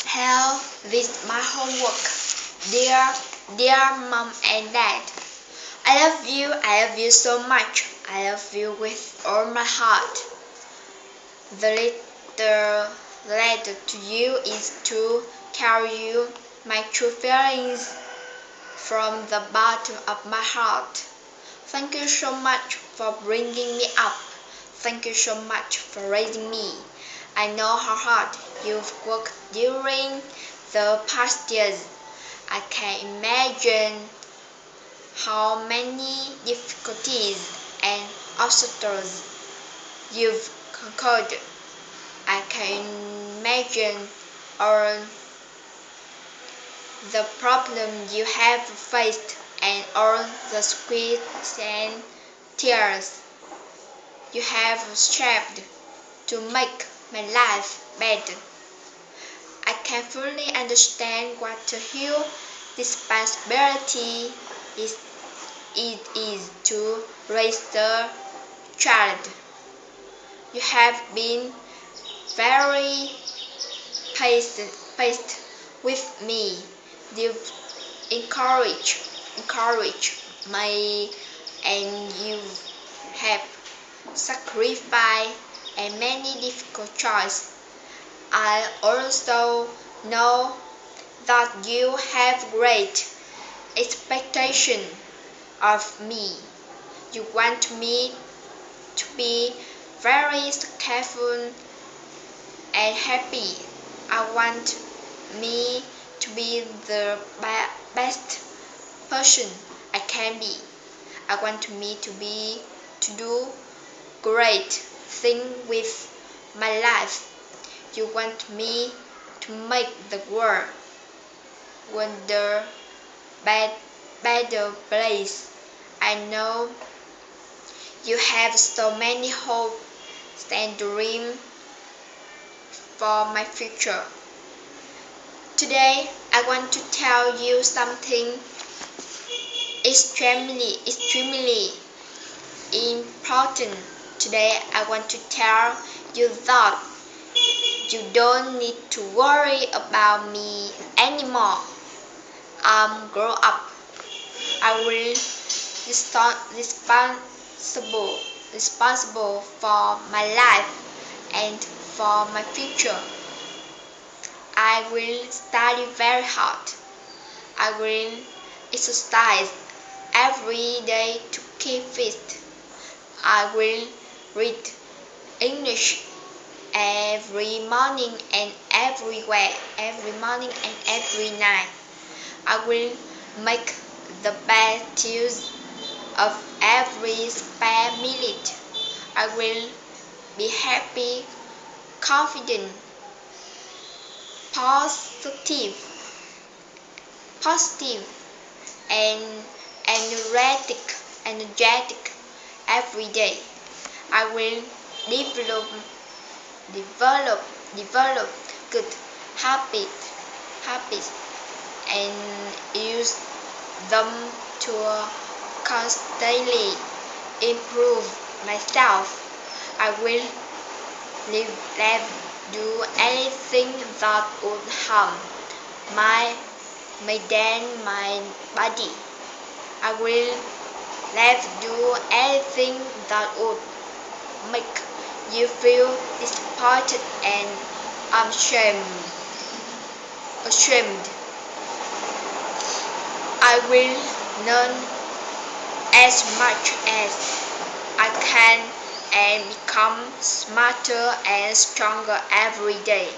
Help with my homework. Dear mom and dad, I love you so much. I love you with all my heart. The letter to you is to tell you my true feelings from the bottom of my heart. Thank you so much for bringing me up. Thank you so much for raising me. I know how hard you've worked during the past years. I can imagine how many difficulties and obstacles you've conquered. I can imagine all the problems you have faced and all the sweat and tears you have shed to make my life better. I can fully understand what a huge responsibility it is to raise the child. You have been very patient with me. You've encouraged me, and you have sacrificed and many difficult choices. I also know that you have great expectation of me. You want me to be very successful and happy. I want me to be the best person I can be. I want me to do great thing with my life. You want me to make the world wonder better place. I know you have so many hopes and dreams for my future. Today I want to tell you something extremely important. Today I want to tell you that you don't need to worry about me anymore. I'm grown up. I will responsible for my life and for my future. I will study very hard. I will exercise every day to keep fit. I will read English every morning and every morning and every night. I will make the best use of every spare minute. I will be happy, confident, positive, positive and energetic every day. I will develop develop develop good habits and use them to constantly improve myself. I will never do anything that would harm my my body. I will never do anything that would make you feel disappointed and ashamed. I will learn as much as I can and become smarter and stronger every day.